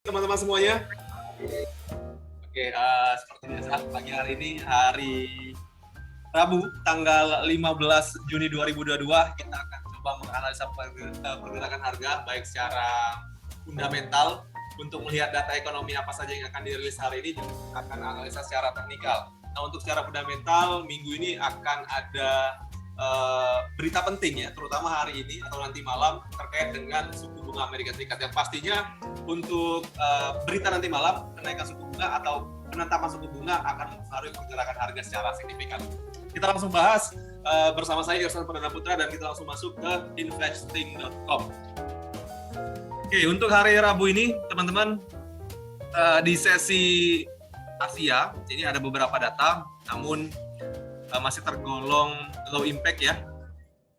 Teman-teman semuanya. Oke, seperti biasa pagi hari ini hari Rabu tanggal 15 Juni 2022 kita akan coba menganalisa pergerakan harga baik secara fundamental untuk melihat data ekonomi apa saja yang akan dirilis hari ini, juga akan analisa secara teknikal. Nah, untuk secara fundamental minggu ini akan ada berita penting ya, terutama hari ini atau nanti malam terkait dengan suku bunga Amerika Serikat yang pastinya untuk berita nanti malam kenaikan suku bunga atau penetapan suku bunga akan mempengaruhi pergerakan harga secara signifikan. Kita langsung bahas bersama saya Irsan Perdana Putra dan kita langsung masuk ke investing.com. Oke, untuk hari Rabu ini teman-teman di sesi Asia ini ada beberapa data, namun masih tergolong low impact ya.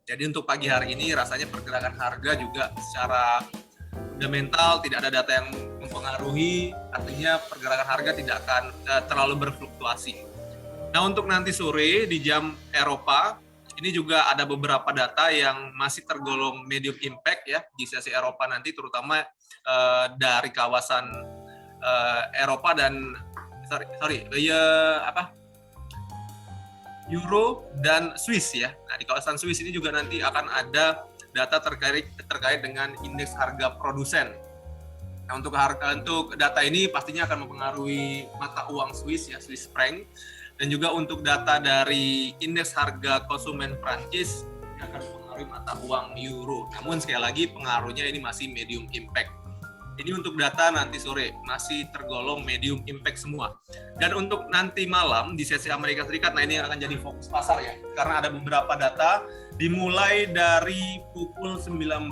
Jadi untuk pagi hari ini rasanya pergerakan harga juga secara fundamental tidak ada data yang mempengaruhi, artinya pergerakan harga tidak akan terlalu berfluktuasi. Nah, untuk nanti sore di jam Eropa ini juga ada beberapa data yang masih tergolong medium impact ya di sesi Eropa nanti, terutama dari kawasan Eropa dan Euro dan Swiss ya. Nah, di kawasan Swiss ini juga nanti akan ada data terkait dengan indeks harga produsen. Nah, untuk data ini pastinya akan mempengaruhi mata uang Swiss ya, Swiss franc, dan juga untuk data dari indeks harga konsumen Prancis yang akan mempengaruhi mata uang euro. Namun sekali lagi pengaruhnya ini masih medium impact. Ini untuk data nanti sore masih tergolong medium impact semua. Dan untuk nanti malam di sesi Amerika Serikat, nah ini akan jadi fokus pasar ya, karena ada beberapa data dimulai dari pukul 19.30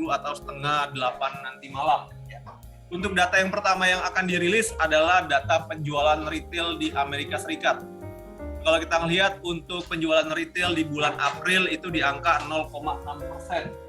atau setengah 8 nanti malam. Untuk data yang pertama yang akan dirilis adalah data penjualan retail di Amerika Serikat. Kalau kita melihat untuk penjualan retail di bulan April itu di angka 0,6%.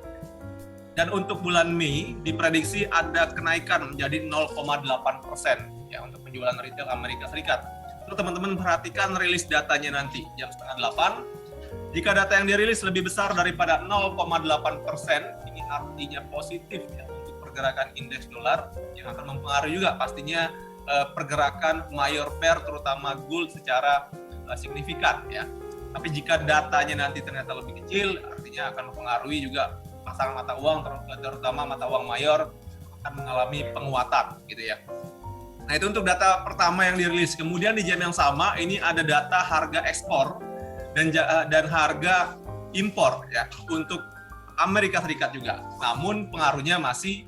Dan untuk bulan Mei diprediksi ada kenaikan menjadi 0,8% ya untuk penjualan retail Amerika Serikat. Terus teman-teman perhatikan rilis datanya nanti jam setengah 8. Jika data yang dirilis lebih besar daripada 0,8%, ini artinya positif ya untuk pergerakan indeks dolar yang akan mempengaruhi juga pastinya pergerakan mayor pair terutama gold secara signifikan ya. Tapi jika datanya nanti ternyata lebih kecil, artinya akan mempengaruhi juga pasangan mata uang, terutama mata uang mayor akan mengalami penguatan gitu ya. Nah, itu untuk data pertama yang dirilis. Kemudian di jam yang sama ini ada data harga ekspor dan harga impor ya untuk Amerika Serikat juga. Namun pengaruhnya masih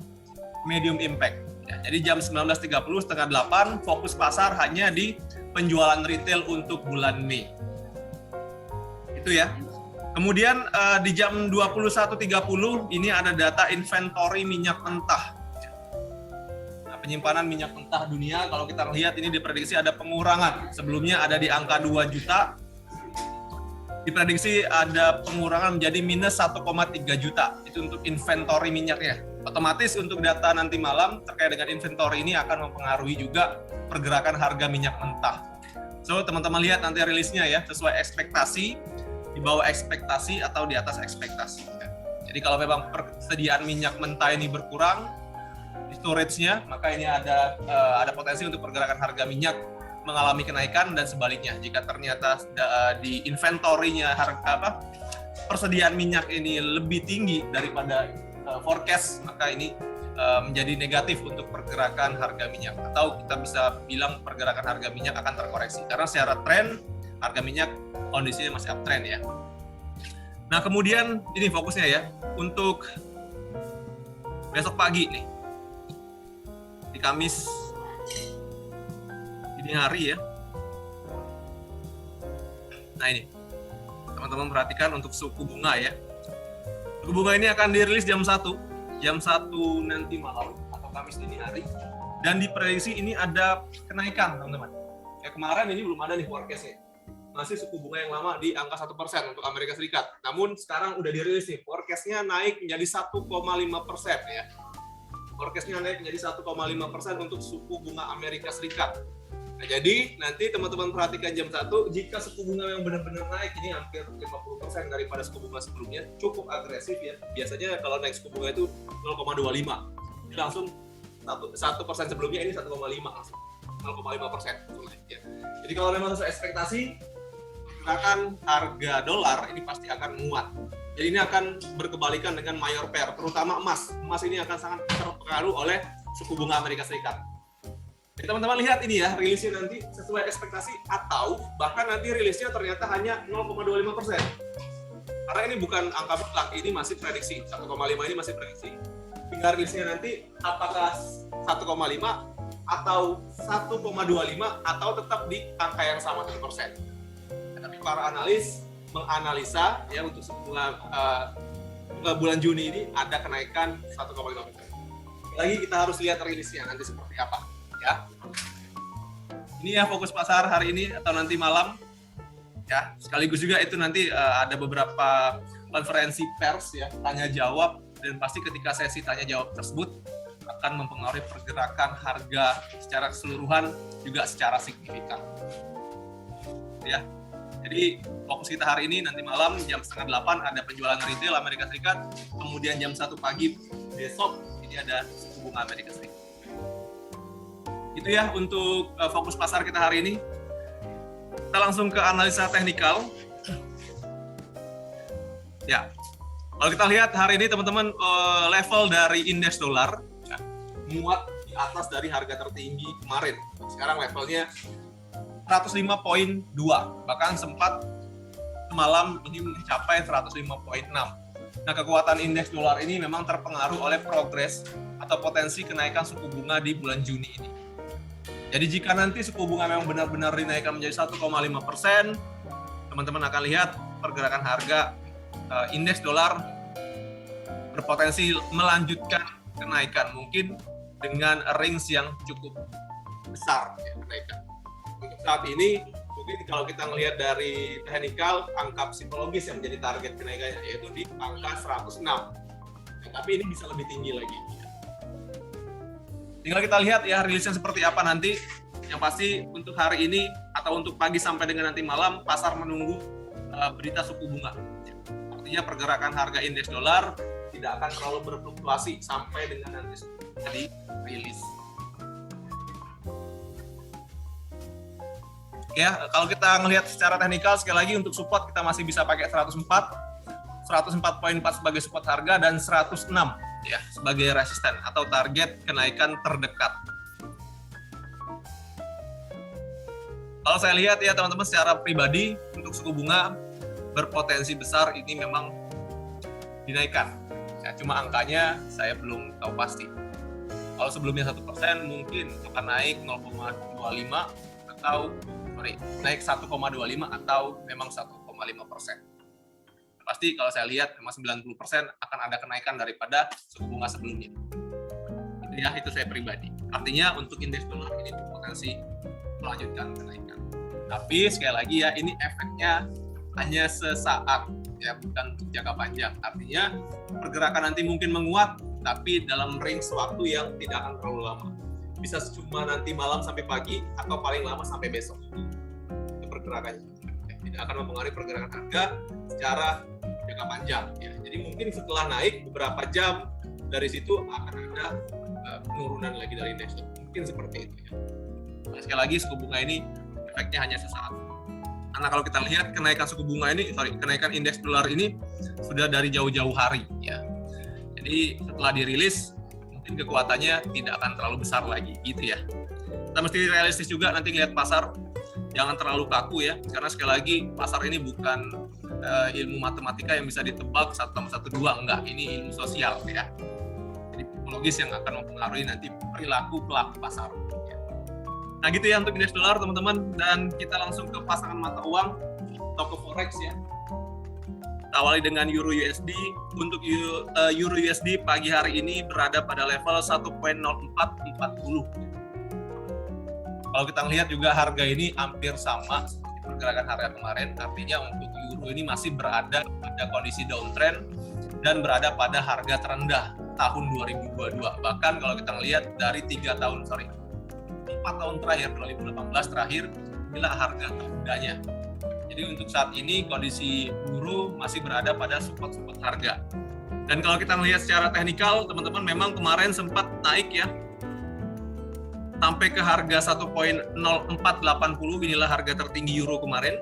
medium impact. Ya, jadi jam 19.30 setengah 8 fokus pasar hanya di penjualan retail untuk bulan Mei. Itu ya. Kemudian di jam 21.30 ini ada data inventory minyak mentah. Nah, penyimpanan minyak mentah dunia kalau kita lihat ini diprediksi ada pengurangan. Sebelumnya ada di angka 2 juta. Diprediksi ada pengurangan menjadi minus 1,3 juta. Itu untuk inventory minyaknya. Otomatis untuk data nanti malam terkait dengan inventory ini akan mempengaruhi juga pergerakan harga minyak mentah. So, teman-teman lihat nanti rilisnya ya, sesuai ekspektasi, di bawah ekspektasi atau di atas ekspektasi. Jadi kalau memang persediaan minyak mentah ini berkurang di storage-nya, maka ini ada potensi untuk pergerakan harga minyak mengalami kenaikan dan sebaliknya. Jika ternyata di inventory-nya persediaan minyak ini lebih tinggi daripada forecast, maka ini menjadi negatif untuk pergerakan harga minyak, atau kita bisa bilang pergerakan harga minyak akan terkoreksi karena secara tren harga minyak kondisinya masih uptrend ya. Nah, kemudian ini fokusnya ya untuk besok pagi nih di Kamis dini hari ya. Nah, ini teman-teman perhatikan untuk suku bunga ya. Suku bunga ini akan dirilis jam 1 nanti malam atau Kamis dini hari, dan diprediksi ini ada kenaikan teman-teman. Kayak kemarin ini belum ada nih forecast-nya. Masih suku bunga yang lama di angka 1% untuk Amerika Serikat. Namun sekarang udah dirilis nih, forecast-nya naik menjadi 1,5% ya. Forecast-nya naik menjadi 1,5% untuk suku bunga Amerika Serikat. Nah, jadi nanti teman-teman perhatikan jam 1, jika suku bunga yang benar-benar naik, ini hampir 50% daripada suku bunga sebelumnya, cukup agresif ya. Biasanya kalau naik suku bunga itu 0,25. Jadi langsung 1% sebelumnya ini 1,5 langsung 0,5%. Ya. Jadi kalau memang sesuai ekspektasi, pergerakan harga dolar ini pasti akan menguat. Jadi ini akan berkebalikan dengan mayor pair, terutama emas. Emas ini akan sangat terpengaruh oleh suku bunga Amerika Serikat. Jadi teman-teman lihat ini ya, rilisnya nanti sesuai ekspektasi atau bahkan nanti rilisnya ternyata hanya 0,25%. Karena ini bukan angka mutlak, ini masih prediksi. 1,5 ini masih prediksi. Tinggal rilisnya nanti apakah 1,5 atau 1,25 atau tetap di angka yang sama 1%. Tapi para analis menganalisa ya untuk bulan Juni ini ada kenaikan 1,5%. Lagi kita harus lihat rilisnya nanti seperti apa ya. Ini ya fokus pasar hari ini atau nanti malam ya. Sekaligus juga itu nanti ada beberapa konferensi pers ya, tanya jawab, dan pasti ketika sesi tanya jawab tersebut akan mempengaruhi pergerakan harga secara keseluruhan juga secara signifikan. Ya. Jadi fokus kita hari ini nanti malam jam 7:30 ada penjualan retail Amerika Serikat, kemudian jam 1 pagi besok ini ada suku bunga Amerika Serikat. Itu ya untuk fokus pasar kita hari ini. Kita langsung ke analisa teknikal. Ya, kalau kita lihat hari ini teman-teman level dari indeks dolar ya, muat di atas dari harga tertinggi kemarin. Sekarang levelnya 105,2, bahkan sempat semalam ini mencapai 105,6. Nah, kekuatan indeks dolar ini memang terpengaruh oleh progres atau potensi kenaikan suku bunga di bulan Juni ini. Jadi jika nanti suku bunga memang benar-benar dinaikkan menjadi 1,5%, teman-teman akan lihat pergerakan harga indeks dolar berpotensi melanjutkan kenaikan, mungkin dengan range yang cukup besar ya, kenaikan. Untuk saat ini mungkin kalau kita melihat dari teknikal, angka psikologis yang menjadi target kenaikannya yaitu di angka 106. Ya, tapi ini bisa lebih tinggi lagi. Tinggal kita lihat ya rilisnya seperti apa nanti. Yang pasti untuk hari ini atau untuk pagi sampai dengan nanti malam pasar menunggu berita suku bunga. Artinya pergerakan harga indeks dolar tidak akan terlalu berfluktuasi sampai dengan nanti suku bunga dirilis. Ya, kalau kita melihat secara teknikal sekali lagi untuk support kita masih bisa pakai 104, 104.4 sebagai support harga dan 106 ya sebagai resisten atau target kenaikan terdekat. Kalau saya lihat ya teman-teman secara pribadi untuk suku bunga berpotensi besar ini memang dinaikkan. Ya, cuma angkanya saya belum tahu pasti. Kalau sebelumnya 1% mungkin akan naik 0,25 atau naik 1,25 atau memang 1,5%. Pasti kalau saya lihat memang 90% akan ada kenaikan daripada suku bunga sebelumnya. Itu ya, itu saya pribadi. Artinya untuk indeks dolar ini berpotensi melanjutkan kenaikan. Tapi sekali lagi ya, ini efeknya hanya sesaat ya, bukan untuk jangka panjang. Artinya pergerakan nanti mungkin menguat, tapi dalam range waktu yang tidak akan terlalu lama. Bisa cuma nanti malam sampai pagi atau paling lama sampai besok. Itu pergerakannya. Tidak akan mempengaruhi pergerakan harga secara jangka panjang. Ya. Jadi mungkin setelah naik beberapa jam dari situ akan ada penurunan lagi dari indeks. Mungkin seperti itu ya. Nah, sekali lagi suku bunga ini efeknya hanya sesaat. Karena kalau kita lihat kenaikan suku bunga ini, kenaikan indeks dolar ini sudah dari jauh-jauh hari ya. Jadi setelah dirilis kekuatannya tidak akan terlalu besar lagi gitu ya. Kita mesti realistis juga nanti lihat pasar, jangan terlalu kaku ya, karena sekali lagi pasar ini bukan ilmu matematika yang bisa ditebak 1+1=2, enggak, ini ilmu sosial ya. Jadi psikologis yang akan mempengaruhi nanti perilaku pelaku pasar. Ya. Nah gitu ya untuk indeks dolar teman-teman, dan kita langsung ke pasangan mata uang atau ke forex ya. Awali dengan Euro USD. Untuk Euro USD pagi hari ini berada pada level 1.0440. Kalau kita lihat juga harga ini hampir sama seperti pergerakan harga kemarin, artinya untuk Euro ini masih berada pada kondisi downtrend dan berada pada harga terendah tahun 2022. Bahkan kalau kita lihat dari 4 tahun terakhir, 2018 terakhir, inilah harga terendahnya. Jadi untuk saat ini kondisi euro masih berada pada support harga. Dan kalau kita melihat secara teknikal, teman-teman memang kemarin sempat naik ya sampai ke harga 1.0480, inilah harga tertinggi euro kemarin.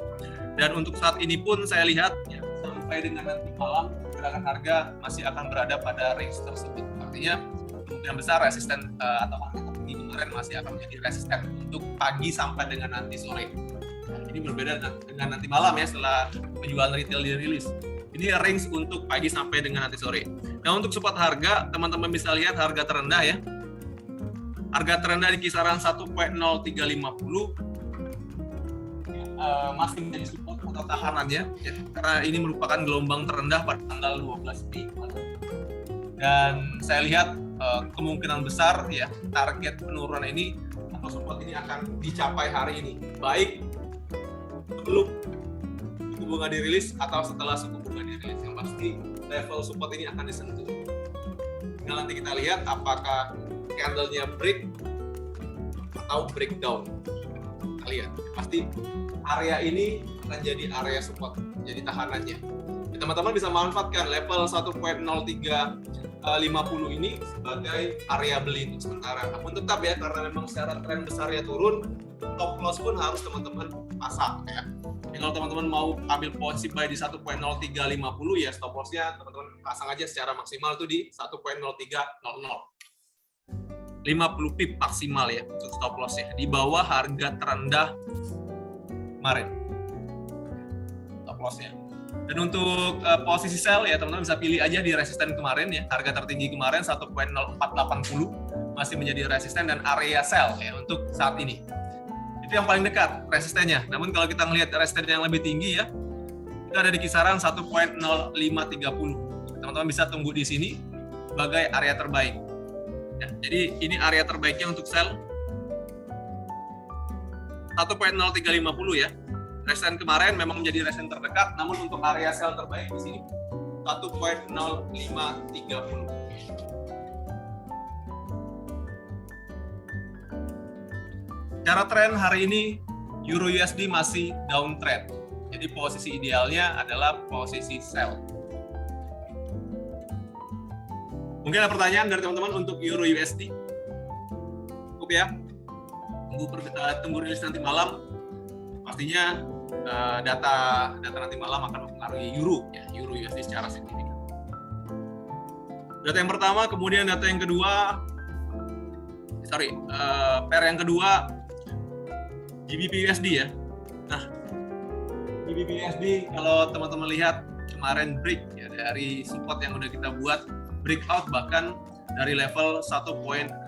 Dan untuk saat ini pun saya lihat ya, sampai dengan nanti malam pergerakan harga masih akan berada pada range tersebut. Artinya kemungkinan besar resisten atau harga tertinggi kemarin masih akan menjadi resisten untuk pagi sampai dengan nanti sore. Nah, ini berbeda dengan nanti malam ya, setelah penjualan retail dirilis. Ini range untuk pagi sampai dengan nanti sore. Nah, untuk support harga, teman-teman bisa lihat harga terendah ya. Harga terendah di kisaran 1.0350 masih menjadi support atau tahanannya ya, karena ini merupakan gelombang terendah pada tanggal 12 Mei. Dan saya lihat kemungkinan besar ya target penurunan ini atau support ini akan dicapai hari ini, baik sebelum suku bunga dirilis atau setelah suku bunga dirilis. Yang pasti level support ini akan disentuh. Nah, nanti kita lihat apakah candle-nya break atau breakdown. Kita lihat pasti area ini akan jadi area support, jadi tahanannya. Ya, teman-teman bisa manfaatkan level 1.0350 ini sebagai area beli untuk sementara. Namun tetap ya, karena memang secara tren besarnya turun, stop loss pun harus teman-teman pasang ya. Jadi kalau teman-teman mau ambil posisi buy di 1.0350 ya, stop loss-nya teman-teman pasang aja secara maksimal itu di 1.0300. 50 pip maksimal ya untuk stop loss ya, di bawah harga terendah kemarin stop loss ya. Dan untuk posisi sell ya, teman-teman bisa pilih aja di resisten kemarin ya, harga tertinggi kemarin 1.0480 masih menjadi resisten dan area sell ya untuk saat ini. Itu yang paling dekat resistennya. Namun kalau kita melihat resisten yang lebih tinggi ya, itu ada di kisaran 1.0530. Teman-teman bisa tunggu di sini sebagai area terbaik. Ya, jadi ini area terbaiknya untuk sell 1.0350 ya. Resisten kemarin memang menjadi resisten terdekat, namun untuk area sell terbaik di sini 1.0530. Secara tren hari ini Euro USD masih downtrend. Jadi posisi idealnya adalah posisi sell. Mungkin ada pertanyaan dari teman-teman untuk Euro USD? Cukup ya? Tunggu rilis nanti malam. Pastinya data nanti malam akan mempengaruhi Euro USD secara signifikan. Data yang pertama, kemudian data yang kedua, pair yang kedua GBP USD ya. Nah, GBP USD kalau teman-teman lihat kemarin break ya dari support yang udah kita buat, breakout bahkan dari level 1.2080.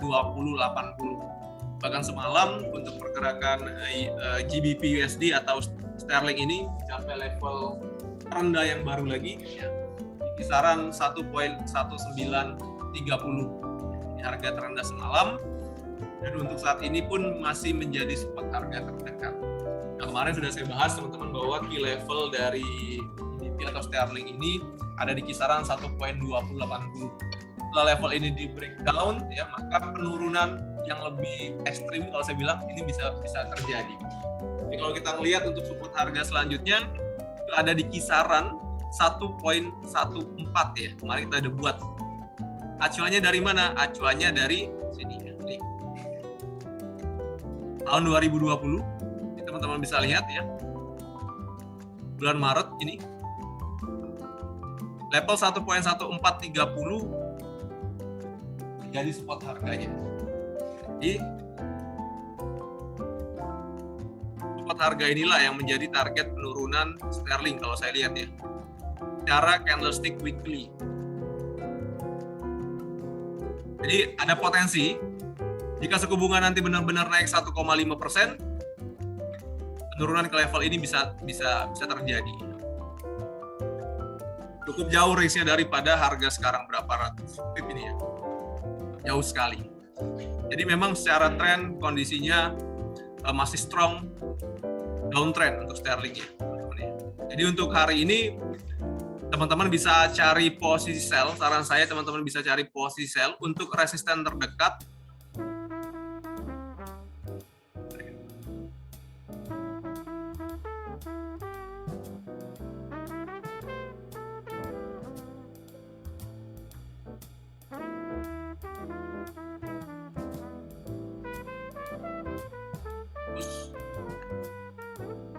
Bahkan semalam untuk pergerakan GBP USD atau sterling ini sampai level terendah yang baru lagi ya, di kisaran 1.1930. Ini harga terendah semalam, dan untuk saat ini pun masih menjadi support harga terdekat. Nah, kemarin sudah saya bahas teman-teman bahwa key level dari GBP atau sterling ini ada di kisaran 1.2080. Setelah level ini di breakdown ya, maka penurunan yang lebih ekstrim kalau saya bilang ini bisa terjadi. Jadi kalau kita melihat untuk support harga selanjutnya itu ada di kisaran 1.14 ya. Kemarin kita udah buat. Acuannya dari mana? Acuannya dari sini ya. Nih. Tahun 2020. Ini teman-teman bisa lihat ya. Bulan Maret ini level 1.1430 jadi support harganya. Jadi support harga inilah yang menjadi target penurunan sterling kalau saya lihat ya. Secara candlestick weekly. Jadi ada potensi jika suku bunga nanti benar-benar naik 1,5%, penurunan ke level ini bisa terjadi. Cukup jauh range-nya daripada harga sekarang berapa ratus pip ini ya. Jauh sekali. Jadi memang secara tren kondisinya masih strong downtrend untuk sterling ya. Jadi untuk hari ini teman-teman bisa cari posisi sell. Saran saya teman-teman bisa cari posisi sell untuk resisten terdekat.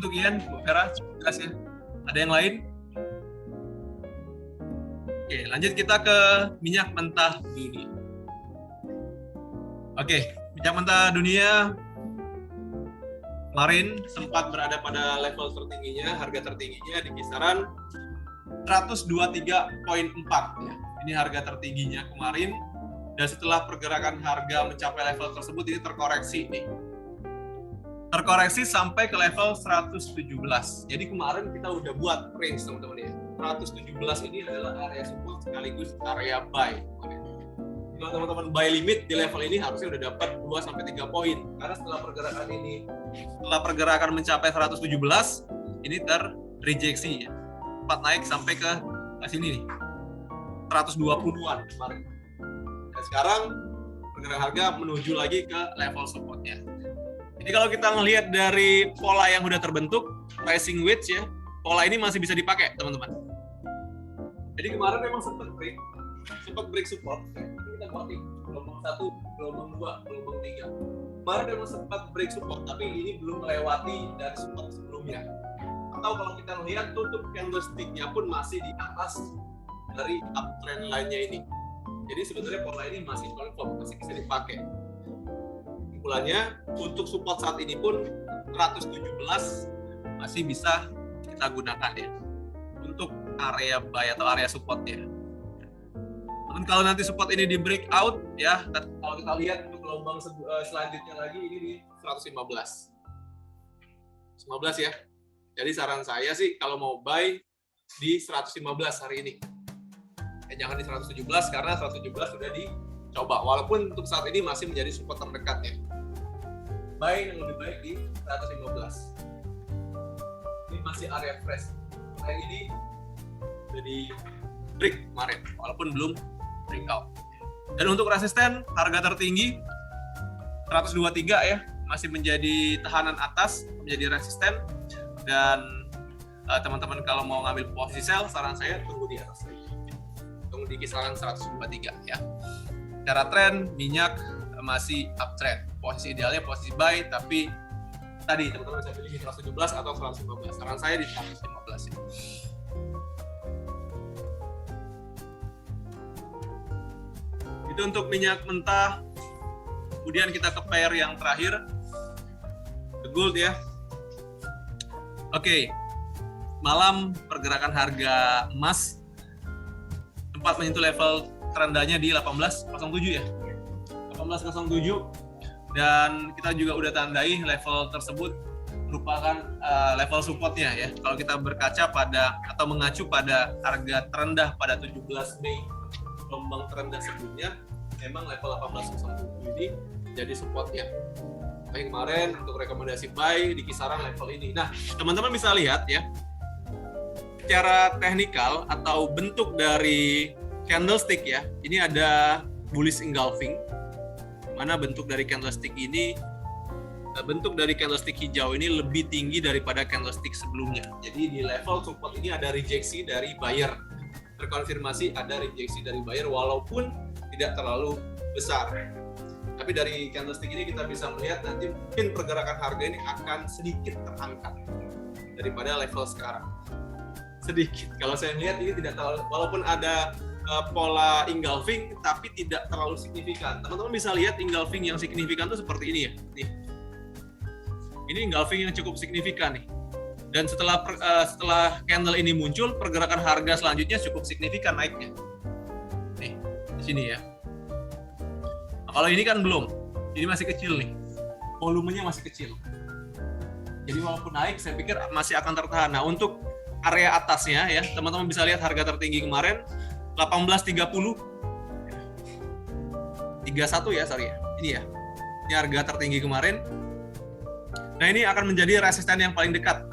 untuk Ian, Bu Vera, cukup jelas ya. Ada yang lain? Oke, lanjut kita ke minyak mentah dunia. Oke, minyak mentah dunia kemarin sempat berada pada level tertingginya, harga tertingginya di kisaran 123,4 ya. Ini harga tertingginya kemarin, dan setelah pergerakan harga mencapai level tersebut ini terkoreksi nih. Terkoreksi sampai ke level 117. Jadi kemarin kita udah buat range teman-teman ya. 117 ini adalah area support sekaligus area buy. Kalau teman-teman buy limit di level ini harusnya udah dapat 2-3 poin. Karena setelah pergerakan mencapai 117, ini terrejeksi ya. Sempat naik sampai ke sini nih. 120-an kemarin. Dan sekarang pergerakan harga menuju lagi ke level supportnya. Jadi kalau kita melihat dari pola yang udah terbentuk, rising wedge ya, pola ini masih bisa dipakai teman-teman. Jadi kemarin memang sempat break support. Kita buat gelombang 1, gelombang 2, gelombang 3. Kemarin memang sempat break support, tapi ini belum melewati dari support sebelumnya. Atau kalau kita melihat tutup candlestick-nya pun masih di atas dari uptrend line-nya ini. Jadi sebenarnya pola ini masih confirm, masih bisa dipakai. Kesimpulannya, untuk support saat ini pun 117 masih bisa kita gunakan ya untuk area buy atau area support-nya. Dan kalau nanti support ini di breakout ya, kalau kita lihat untuk gelombang selanjutnya lagi ini di 115 ya. Jadi saran saya sih kalau mau buy di 115 hari ini. Jangan di 117 karena 117 sudah dicoba. Walaupun untuk saat ini masih menjadi support terdekatnya. Buy yang lebih baik di 115. Ini masih area fresh. Area ini sudah di break kemarin, walaupun belum breakout. Dan untuk resisten harga tertinggi 123 ya, masih menjadi tahanan atas, menjadi resisten. Dan teman-teman kalau mau ngambil posisi sell, saran saya tunggu di atas lagi. Tunggu di kisaran 123 ya. Secara tren minyak masih uptrend. Posisi idealnya posisi buy, tapi tadi teman-teman bisa pilih di 117 atau 115. Saran saya di 115 ya. Itu untuk minyak mentah. Kemudian kita ke pair yang terakhir, the gold ya. Oke, malam pergerakan harga emas sempat menyentuh level terendahnya di 1807 ya. 1807, dan kita juga udah tandai level tersebut merupakan level supportnya ya. Kalau kita berkaca pada atau mengacu pada harga terendah pada 17 Mei, gelombang terendah sebelumnya, memang level 1807 ini jadi supportnya. Baik, kemarin untuk rekomendasi buy di kisaran level ini. Nah, teman-teman bisa lihat ya, secara teknikal atau bentuk dari candlestick ya, ini ada bullish engulfing, mana bentuk dari candlestick ini, bentuk dari candlestick hijau ini lebih tinggi daripada candlestick sebelumnya. Jadi di level support ini ada rejeksi dari buyer, terkonfirmasi ada rejeksi dari buyer walaupun tidak terlalu besar. Tapi dari candlestick ini kita bisa melihat nanti mungkin pergerakan harga ini akan sedikit terangkat daripada level sekarang. Sedikit. Kalau saya lihat ini tidak terlalu, walaupun ada pola engulfing tapi tidak terlalu signifikan. Teman-teman bisa lihat engulfing yang signifikan itu seperti ini ya. Nih. Ini engulfing yang cukup signifikan nih. Dan setelah candle ini muncul, pergerakan harga selanjutnya cukup signifikan naiknya. Nih, di sini ya. Nah, kalau ini kan belum. Ini masih kecil nih. Volumenya masih kecil. Jadi walaupun naik, saya pikir masih akan tertahan. Nah, untuk area atasnya ya, teman-teman bisa lihat harga tertinggi kemarin 1830 31 ya, sorry ya. Ini ya. Ini harga tertinggi kemarin. Nah, ini akan menjadi resisten yang paling dekat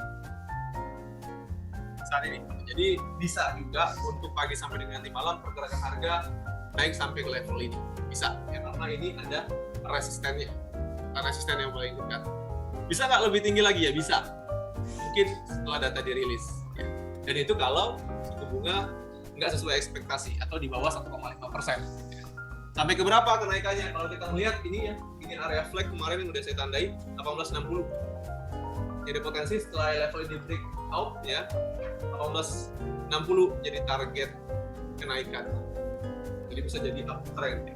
saat ini. Jadi bisa juga untuk pagi sampai dengan nanti malam pergerakan harga naik sampai ke level ini. Bisa. Ya, karena ini ada resistennya. Resisten yang paling dekat. Bisa nggak lebih tinggi lagi ya? Bisa. Mungkin setelah data dirilis. Ya. Dan itu kalau suku bunga nggak sesuai ekspektasi atau di bawah 1,5%. Sampai ke berapa kenaikannya? Kalau kita melihat ini ya, ini area flag kemarin yang udah saya tandai 1860. jadi potensi setelah level ini break out ya 1860 jadi target kenaikan. Jadi bisa jadi uptrend.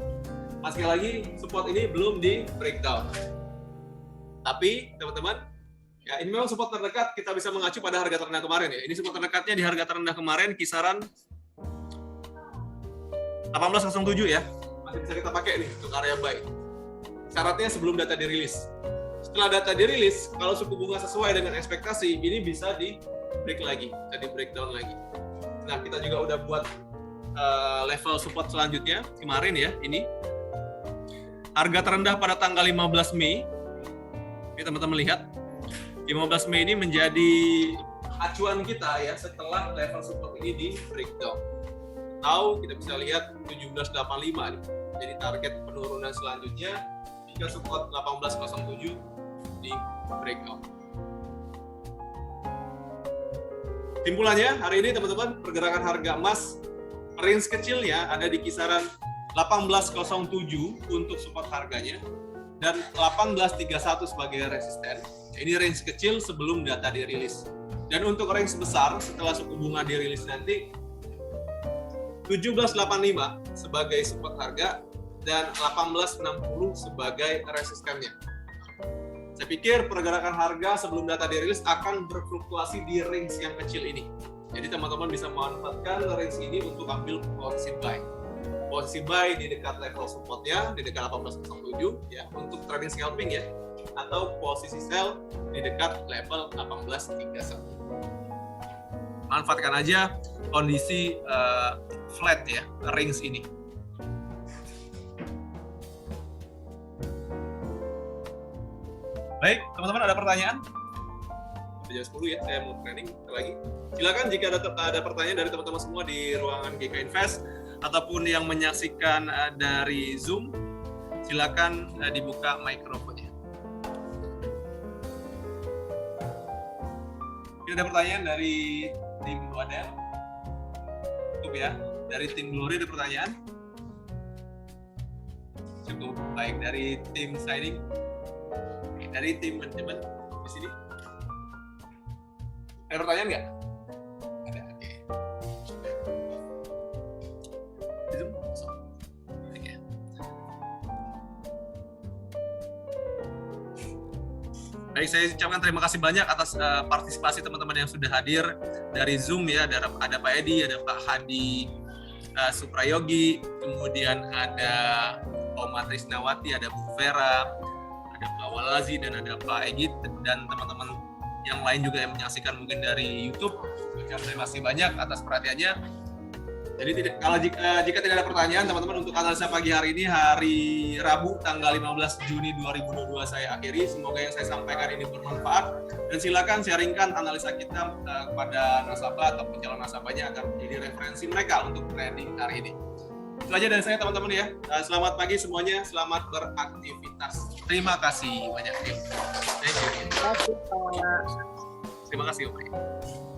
Sekali lagi support ini belum di breakdown. Tapi teman-teman, ya ini memang support terdekat kita bisa mengacu pada harga terendah kemarin ya. Ini support terdekatnya di harga terendah kemarin kisaran 1807 ya. Masih bisa kita pakai nih untuk area buy. Syaratnya sebelum data dirilis. Setelah data dirilis, kalau suku bunga sesuai dengan ekspektasi, ini bisa di break lagi, bisa di breakdown lagi. Nah, kita juga udah buat level support selanjutnya kemarin ya, ini harga terendah pada tanggal 15 Mei. Ini teman-teman lihat 15 Mei ini menjadi acuan kita ya setelah level support ini di breakdown. Atau kita bisa lihat 1785 nih. Jadi target penurunan selanjutnya jika support 1807 di breakout. Simpulannya hari ini teman-teman, pergerakan harga emas range kecilnya ada di kisaran 1807 untuk support harganya dan 1831 sebagai resisten. Ini range kecil sebelum data dirilis. Dan untuk range besar setelah suku bunga dirilis nanti 1785 sebagai support harga dan 1860 sebagai resistennya. Saya pikir pergerakan harga sebelum data dirilis akan berfluktuasi di range yang kecil ini. Jadi teman-teman bisa memanfaatkan range ini untuk ambil posisi buy. Posisi buy di dekat level supportnya, di dekat 1807 ya, untuk trading scalping ya, atau posisi sell di dekat level 1831. Manfaatkan aja kondisi flat ya, range ini. Baik, teman-teman ada pertanyaan? Jam 10 ya, saya mau training lagi. Silakan jika ada pertanyaan dari teman-teman semua di ruangan GK Invest ataupun yang menyaksikan dari Zoom, silakan dibuka mikrofonnya. Ini ada pertanyaan dari tim Waden. Cukup ya, dari tim Glory ada pertanyaan? Cukup, baik dari tim signing, dari tim manajemen di sini. Ada pertanyaan nggak? Ada, oke. Zoom? Oke. Baik, saya ucapkan terima kasih banyak atas partisipasi teman-teman yang sudah hadir dari Zoom ya. Ada Pak Edi, ada Pak Hadi Suprayogi, kemudian ada Oma Trisnawati, ada Bu Vera, ada Pak Walazi, dan ada Pak Egit, dan teman-teman yang lain juga yang menyaksikan mungkin dari YouTube. Terima kasih banyak atas perhatiannya. Jadi jika tidak ada pertanyaan teman-teman, untuk analisa pagi hari ini, hari Rabu tanggal 15 Juni 2022 saya akhiri. Semoga yang saya sampaikan ini bermanfaat, dan silakan sharingkan analisa kita kepada nasabah atau calon nasabahnya agar menjadi referensi mereka untuk trading hari ini. Itu aja dari saya teman-teman ya. Selamat pagi semuanya, selamat beraktivitas. Terima kasih banyak. Thank you. Terima kasih, Pak. Terima kasih, Om.